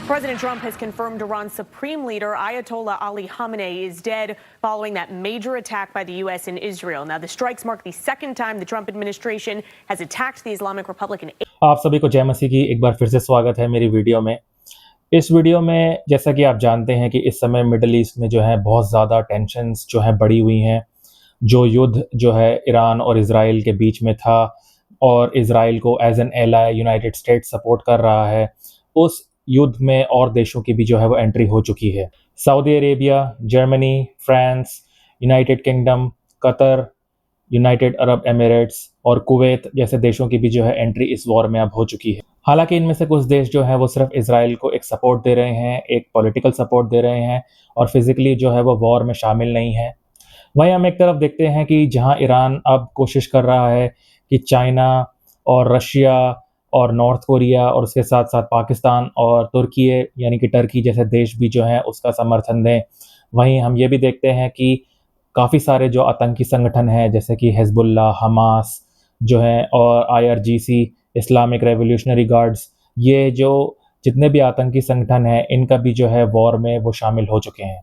President Trump has confirmed Iran's supreme leader, Ayatollah Ali Khamenei, is dead following that major attack by the U.S. in Israel. Now, the strikes mark the second time the Trump administration has attacked the Islamic Republic in आप सभी को जय मसीह की एक बार फिर से स्वागत है मेरी वीडियो में। इस वीडियो में जैसा कि आप जानते हैं कि इस समय मिडल ईस्ट में जो है बहुत ज़्यादा टेंशन्स जो है बढ़ी हुई हैं। जो युद्ध जो है ईरान और इज़राइल के बीच में था और इज़राइल को as an ally United States support कर रहा है, उस युद्ध में और देशों की भी जो है वो एंट्री हो चुकी है। Saudi Arabia, Germany, France, United kingdom, Qatar, United Arab Emirates और कुवैत जैसे देशों की भी जो है एंट्री इस वॉर में अब हो चुकी है। हालांकि इनमें से कुछ देश जो है वो सिर्फ इजराइल को एक सपोर्ट दे रहे हैं, एक पॉलिटिकल सपोर्ट दे रहे हैं और फिजिकली जो है वो वॉर में शामिल नहीं है। वहीं हम एक तरफ देखते हैं कि जहां ईरान अब कोशिश कर रहा है कि चाइना और रशिया और नॉर्थ कोरिया और उसके साथ साथ पाकिस्तान और तुर्की यानी कि टर्की जैसे देश भी जो हैं उसका समर्थन दें। वहीं हम ये भी देखते हैं कि काफ़ी सारे जो आतंकी संगठन हैं जैसे कि हिजबुल्लाह, हमास जो हैं और IRGC, इस्लामिक रेवोल्यूशनरी गार्ड्स, ये जो जितने भी आतंकी संगठन हैं इनका भी जो है वॉर में वो शामिल हो चुके हैं।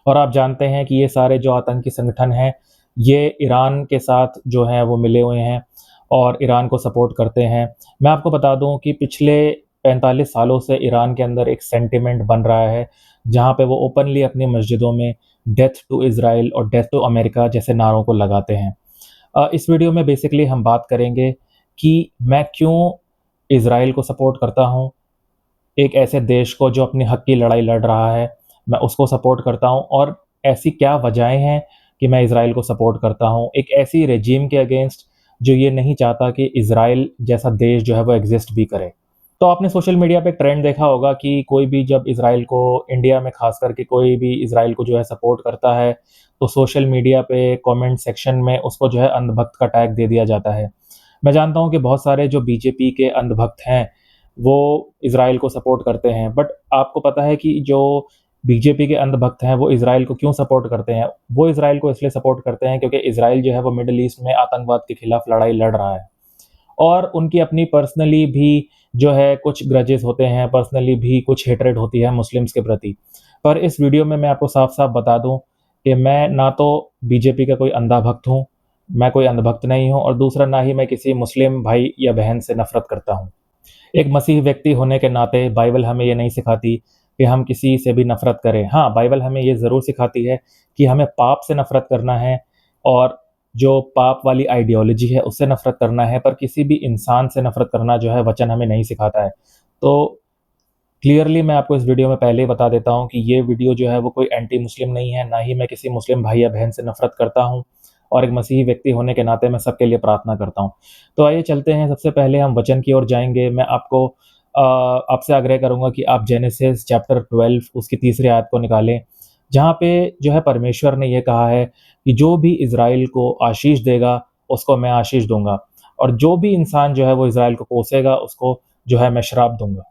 और आप जानते हैं कि ये सारे जो आतंकी संगठन हैं ये ईरान के साथ जो हैं वो मिले हुए हैं और ईरान को सपोर्ट करते हैं। मैं आपको बता दूं कि पिछले 45 सालों से ईरान के अंदर एक सेंटिमेंट बन रहा है जहां पे वो ओपनली अपनी मस्जिदों में डेथ टू इज़राइल और डेथ टू अमेरिका जैसे नारों को लगाते हैं। इस वीडियो में बेसिकली हम बात करेंगे कि मैं क्यों इज़राइल को सपोर्ट करता हूं, एक ऐसे देश को जो अपने हक की लड़ाई लड़ रहा है मैं उसको सपोर्ट करता हूं और ऐसी क्या वजहें हैं कि मैं इज़राइल को सपोर्ट करता हूं, एक ऐसी रेजिम के अगेंस्ट जो ये नहीं चाहता कि इज़राइल जैसा देश जो है वो एग्जिस्ट भी करे। तो आपने सोशल मीडिया पे एक ट्रेंड देखा होगा कि कोई भी जब इज़राइल को, इंडिया में खास करके कोई भी इज़राइल को जो है सपोर्ट करता है तो सोशल मीडिया पे कमेंट सेक्शन में उसको जो है अंधभक्त का टैग दे दिया जाता है। मैं जानता हूं कि बहुत सारे जो बीजेपी के अंधभक्त हैं वो इज़राइल को सपोर्ट करते हैं, बट आपको पता है कि जो बीजेपी के अंधभक्त हैं वो इज़राइल को क्यों सपोर्ट करते हैं? वो इज़राइल को इसलिए सपोर्ट करते हैं क्योंकि इज़राइल जो है वो मिडल ईस्ट में आतंकवाद के खिलाफ लड़ाई लड़ रहा है और उनकी अपनी पर्सनली भी जो है कुछ ग्रजेस होते हैं, पर्सनली भी कुछ हेट्रेड होती है मुस्लिम्स के प्रति। पर इस वीडियो में मैं आपको साफ साफ बता दूं कि मैं ना तो बीजेपी का कोई अंधा भक्त हूं, मैं कोई अंधभक्त नहीं हूं और दूसरा ना ही मैं किसी मुस्लिम भाई या बहन से नफरत करता हूं। एक मसीह व्यक्ति होने के नाते बाइबल हमें ये नहीं सिखाती कि हम किसी से भी नफरत करें। हाँ, बाइबल हमें ये ज़रूर सिखाती है कि हमें पाप से नफरत करना है और जो पाप वाली आइडियोलॉजी है उससे नफरत करना है, पर किसी भी इंसान से नफरत करना जो है वचन हमें नहीं सिखाता है। तो क्लियरली मैं आपको इस वीडियो में पहले ही बता देता हूं कि ये वीडियो जो है वो कोई एंटी मुस्लिम नहीं है, ना ही मैं किसी मुस्लिम भाई या बहन से नफरत करता हूं और एक मसीही व्यक्ति होने के नाते मैं सबके लिए प्रार्थना करता हूं। तो आइए चलते हैं, सबसे पहले हम वचन की ओर जाएंगे। मैं आपको आपसे आग्रह करूंगा कि आप जेनेसिस चैप्टर 12 उसकी तीसरी आयत को निकालें, जहाँ पे जो है परमेश्वर ने यह कहा है कि जो भी इज़राइल को आशीष देगा उसको मैं आशीष दूंगा और जो भी इंसान जो है वो इज़राइल को कोसेगा उसको जो है मैं श्राप दूंगा।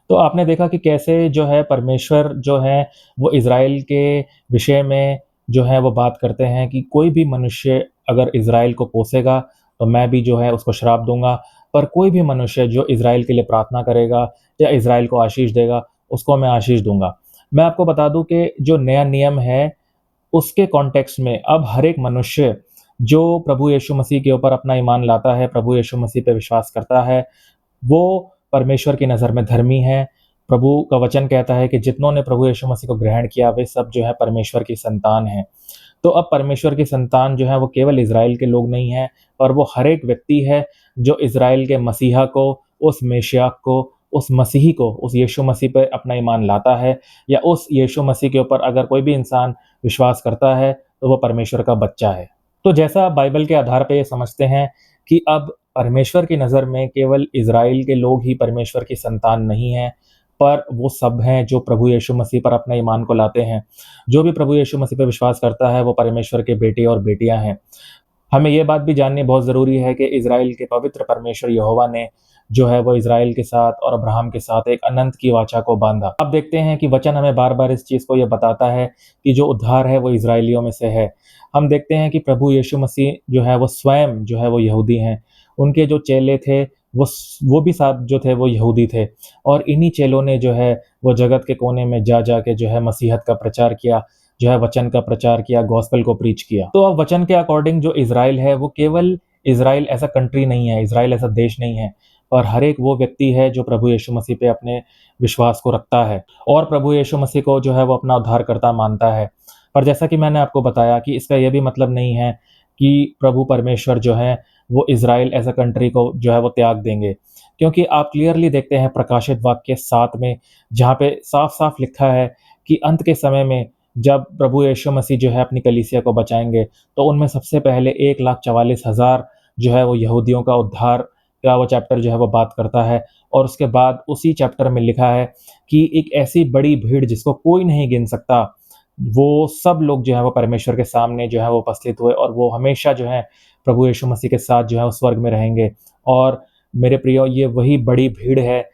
तो आपने देखा कि कैसे जो है परमेश्वर जो है वो इज़राइल के विषय में जो है वो बात करते हैं कि कोई भी मनुष्य अगर इज़राइल को कोसेगा तो मैं भी जो है उसको श्राप दूंगा, पर कोई भी मनुष्य जो इज़राइल के लिए प्रार्थना करेगा या इज़राइल को आशीष देगा उसको मैं आशीष दूंगा। मैं आपको बता दूं कि जो नया नियम है उसके कॉन्टेक्स्ट में अब हर एक मनुष्य जो प्रभु यीशु मसीह के ऊपर अपना ईमान लाता है, प्रभु यीशु मसीह पे विश्वास करता है, वो परमेश्वर की नज़र में धर्मी है। प्रभु का वचन कहता है कि जितनों ने प्रभु यीशु मसीह को ग्रहण किया वे सब जो है परमेश्वर की संतान हैं। तो अब परमेश्वर की संतान जो है वो केवल इज़राइल के लोग नहीं हैं, पर वो हर एक व्यक्ति है जो इज़राइल के मसीहा को, उस मेशियाक को, उस मसीही को, उस यीशु मसीह पे अपना ईमान लाता है या उस यीशु मसीह के ऊपर अगर कोई भी इंसान विश्वास करता है तो वो परमेश्वर का बच्चा है। तो जैसा आप बाइबल के आधार पे ये समझते हैं कि अब परमेश्वर की नज़र में केवल इज़राइल के लोग ही परमेश्वर की संतान नहीं हैं, पर वो सब हैं जो प्रभु यीशु मसीह पर अपने ईमान को लाते हैं। जो भी प्रभु यीशु मसीह पर विश्वास करता है वो परमेश्वर के बेटे और बेटियां हैं। हमें ये बात भी जाननी बहुत ज़रूरी है कि इज़राइल के पवित्र परमेश्वर यहोवा ने जो है वो इज़राइल के साथ और अब्राहम के साथ एक अनंत की वाचा को बांधा। अब देखते हैं कि वचन हमें बार बार इस चीज़ को ये बताता है कि जो उद्धार है वो इज़राइलियों में से है। हम देखते हैं कि प्रभु यीशु मसीह जो है वो स्वयं जो है वो यहूदी हैं, उनके जो चेले थे वो भी साहब जो थे वो यहूदी थे और इन्हीं चेलों ने जो है वो जगत के कोने में जा के जो है मसीहत का प्रचार किया, जो है वचन का प्रचार किया, गॉस्पेल को प्रीच किया। तो अब वचन के अकॉर्डिंग जो इज़राइल है वो केवल इज़राइल ऐसा कंट्री नहीं है, इज़राइल ऐसा देश नहीं है, और हर एक वो व्यक्ति है जो प्रभु यीशु मसीह पे अपने विश्वास को रखता है और प्रभु यीशु मसीह को जो है वो अपना उद्धारकर्ता मानता है। पर जैसा कि मैंने आपको बताया कि इसका ये भी मतलब नहीं है कि प्रभु परमेश्वर जो है वो इज़राइल एज़ अ कंट्री को जो है वो त्याग देंगे। क्योंकि आप क्लियरली देखते हैं प्रकाशित वाक्य 7 में, जहाँ पे साफ-साफ लिखा है कि अंत के समय में जब प्रभु यीशु मसीह जो है अपनी कलीसिया को बचाएँगे, तो उनमें सबसे पहले 1,44,000 जो है वो यहूदियों का उद्धार का वो चैप्टर जो है वो बात करता है। और उसके बाद उसी चैप्टर में लिखा है कि एक ऐसी बड़ी भीड़ जिसको कोई नहीं गिन सकता, वो सब लोग जो है वो परमेश्वर के सामने जो है वो उपस्थित हुए और वो हमेशा जो है प्रभु यीशु मसीह के साथ जो है वो स्वर्ग में रहेंगे। और मेरे प्रियो, ये वही बड़ी भीड़ है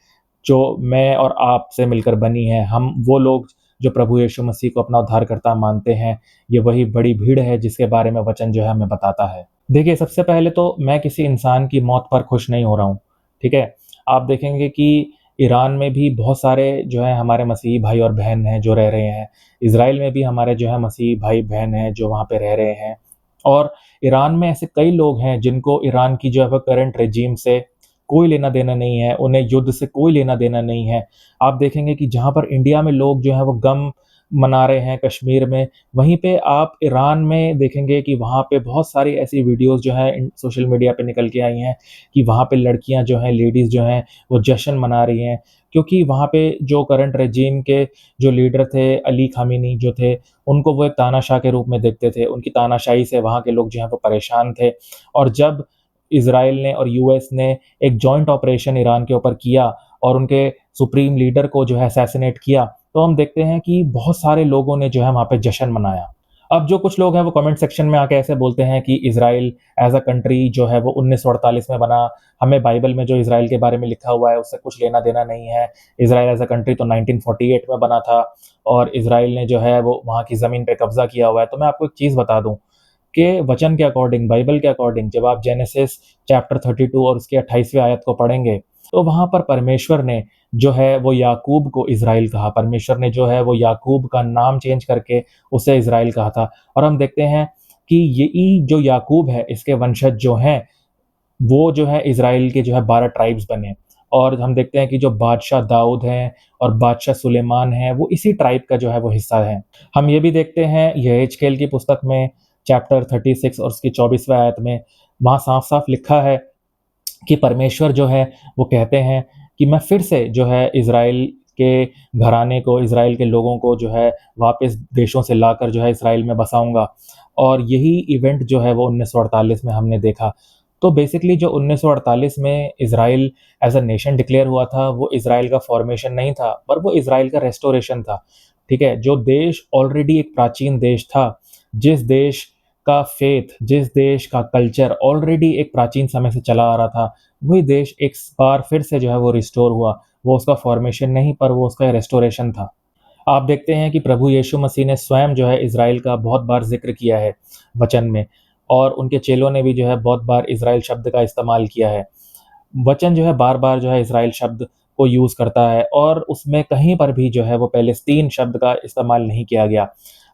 जो मैं और आपसे मिलकर बनी है। हम वो लोग जो प्रभु यीशु मसीह को अपना उद्धारकर्ता मानते हैं, ये वही बड़ी भीड़ है जिसके बारे में वचन जो है हमें बताता है। देखिए, सबसे पहले तो मैं किसी इंसान की मौत पर खुश नहीं हो रहा हूँ, ठीक है? आप देखेंगे कि ईरान में भी बहुत सारे जो है हमारे मसीही भाई और बहन हैं जो रह रहे हैं। इज़राइल में भी हमारे जो है मसीही भाई-बहन हैं जो वहाँ पे रह रहे हैं। और ईरान में ऐसे कई लोग हैं जिनको ईरान की जो है वो करंट रेजीम से कोई लेना-देना नहीं है, उन्हें युद्ध से कोई लेना-देना नहीं है। आप देखेंगे कि जहाँ पर इंडिया में लोग जो हैं वो गम मना रहे हैं कश्मीर में, वहीं पे आप ईरान में देखेंगे कि वहाँ पे बहुत सारी ऐसी वीडियोज़ जो हैं इन सोशल मीडिया पे निकल के आई हैं कि वहाँ पे लड़कियाँ जो हैं, लेडीज़ जो हैं, वो जश्न मना रही हैं। क्योंकि वहाँ पे जो करंट रेजीम के जो लीडर थे, अली खामेनी जो थे, उनको वो एक तानाशाह के रूप में देखते थे। उनकी तानाशाही से वहाँ के लोग जो हैं वो परेशान थे। और जब इज़राइल ने और यूएस ने एक जॉइंट ऑपरेशन ईरान के ऊपर किया और उनके सुप्रीम लीडर को जो है असैसिनेट किया, तो हम देखते हैं कि बहुत सारे लोगों ने जो है वहाँ पे जश्न मनाया। अब जो कुछ लोग हैं वो कमेंट सेक्शन में आके ऐसे बोलते हैं कि इज़राइल एज़ अ कंट्री जो है वो 1948 में बना, हमें बाइबल में जो इज़राइल के बारे में लिखा हुआ है उससे कुछ लेना-देना नहीं है। इज़राइल एज़ अ कंट्री तो 1948 में बना था और इज़राइल ने जो है वो वहाँ की ज़मीन पे कब्ज़ा किया हुआ है। तो मैं आपको एक चीज़ बता दूँ कि वचन के अकॉर्डिंग, बाइबल के अकॉर्डिंग जब आप जेनेसिस चैप्टर 32 और उसकी 28वें आयत को पढ़ेंगे, तो वहाँ पर परमेश्वर ने जो है वो याकूब को इज़राइल कहा। परमेश्वर ने जो है वो याकूब का नाम चेंज करके उसे इज़राइल कहा था। और हम देखते हैं कि यही जो याकूब है, इसके वंशज जो हैं, वो जो है इज़राइल के जो है 12 ट्राइब्स बने। और हम देखते हैं कि जो बादशाह दाऊद हैं और बादशाह सुलेमान हैं, वो इसी ट्राइब का जो है वो हिस्सा हैं। हम ये भी देखते हैं यहेजकेल की पुस्तक में चैप्टर 36 और उसकी 24वें आयत में, वहाँ साफ-साफ लिखा है कि परमेश्वर जो है वो कहते हैं कि मैं फिर से जो है इज़राइल के घराने को, इज़राइल के लोगों को जो है वापस देशों से लाकर जो है इज़राइल में बसाऊँगा। और यही इवेंट जो है वो 1948 में हमने देखा। तो बेसिकली जो 1948 में Israel as a nation declare हुआ था, वो इज़राइल का फ़ॉर्मेशन नहीं था, पर वो इज़राइल का रेस्टोरेशन था, ठीक है? जो देश ऑलरेडी एक प्राचीन देश था, जिस देश का फ़ेथ, जिस देश का कल्चर ऑलरेडी एक प्राचीन समय से चला आ रहा था, वही देश एक बार फिर से जो है वो रिस्टोर हुआ। वो उसका फ़ॉर्मेशन नहीं, पर वो उसका रेस्टोरेशन था। आप देखते हैं कि प्रभु यीशु मसीह ने स्वयं जो है इज़राइल का बहुत बार ज़िक्र किया है वचन में, और उनके चेलों ने भी जो है बहुत बार इज़राइल शब्द का इस्तेमाल किया है। वचन जो है बार-बार जो है इज़राइल शब्द को यूज़ करता है और उसमें कहीं पर भी जो है वो पैलेस्तीन शब्द का इस्तेमाल नहीं किया गया।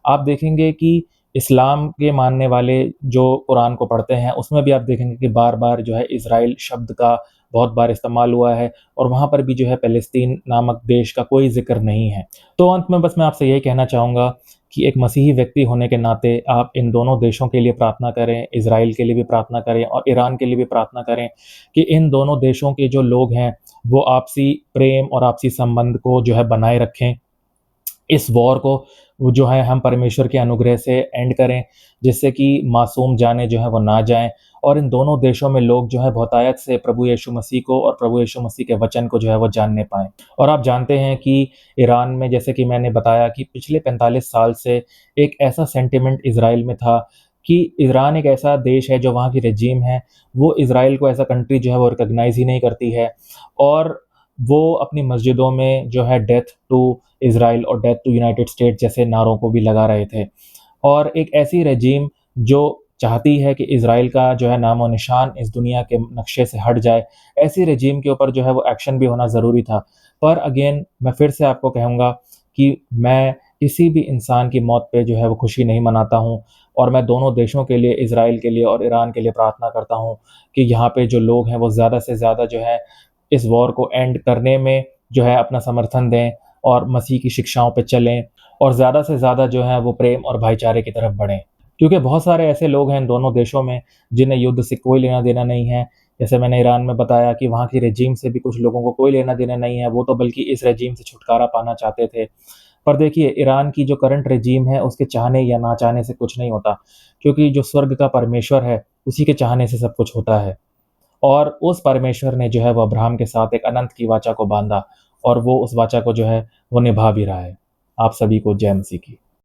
आप देखेंगे कि इस्लाम के मानने वाले जो कुरान को पढ़ते हैं, उसमें भी आप देखेंगे कि बार-बार जो है इज़राइल शब्द का बहुत बार इस्तेमाल हुआ है और वहाँ पर भी जो है पैलेस्तीन नामक देश का कोई ज़िक्र नहीं है। तो अंत में बस मैं आपसे यही कहना चाहूँगा कि एक मसीही व्यक्ति होने के नाते आप इन दोनों देशों के लिए प्रार्थना करें, इज़राइल के लिए भी प्रार्थना करें और ईरान के लिए भी प्रार्थना करें कि इन दोनों देशों के जो लोग हैं, वो आपसी प्रेम और आपसी संबंध को जो है बनाए रखें। इस वॉर को वो जो है हम परमेश्वर के अनुग्रह से एंड करें, जिससे कि मासूम जानें जो हैं वो ना जाएँ और इन दोनों देशों में लोग जो हैं बहुतायत से प्रभु यीशु मसीह को और प्रभु यीशु मसीह के वचन को जो है वो जानने पाएँ। और आप जानते हैं कि ईरान में, जैसे कि मैंने बताया, कि पिछले 45 साल से एक ऐसा सेंटिमेंट इज़राइल में था कि ईरान एक ऐसा देश है, जो वहाँ की रेजीम है, वो इज़राइल को एज़ अ कंट्री जो है वो रिकॉग्नाइज़ ही नहीं करती है। और वो अपनी मस्जिदों में जो है डेथ टू इज़राइल और डेथ टू यूनाइटेड स्टेट्स जैसे नारों को भी लगा रहे थे। और एक ऐसी रेजीम जो चाहती है कि इज़राइल का जो है नामो निशान इस दुनिया के नक्शे से हट जाए, ऐसी रेजिम के ऊपर जो है वो एक्शन भी होना ज़रूरी था। पर अगेन मैं फिर से आपको कहूँगा कि मैं किसी भी इंसान की मौत पे जो है वो खुशी नहीं मनाता हूँ और मैं दोनों देशों के लिए, इज़राइल के लिए और ईरान के लिए प्रार्थना करता हूँ कि यहाँ पे जो लोग हैं वो ज़्यादा से ज़्यादा जो है इस वॉर को एंड करने में जो है अपना समर्थन दें और मसीह की शिक्षाओं पे चलें और ज़्यादा से ज़्यादा जो है वो प्रेम और भाईचारे की तरफ बढ़ें। क्योंकि बहुत सारे ऐसे लोग हैं इन दोनों देशों में जिन्हें युद्ध से कोई लेना-देना नहीं है। जैसे मैंने ईरान में बताया कि वहाँ की रेजिम से भी कुछ लोगों को कोई लेना-देना नहीं है, वो तो बल्कि इस रेजिम से छुटकारा पाना चाहते थे। पर देखिए ईरान की जो करंट रेजिम है उसके चाहने या ना चाहने से कुछ नहीं होता, क्योंकि जो स्वर्ग का परमेश्वर है, उसी के चाहने से सब कुछ होता है। और उस परमेश्वर ने जो है वो अब्राहम के साथ एक अनंत की वाचा को बाँधा और वो उस वाचा को जो है वो निभा भी रहा है। आप सभी को जय मसीह की।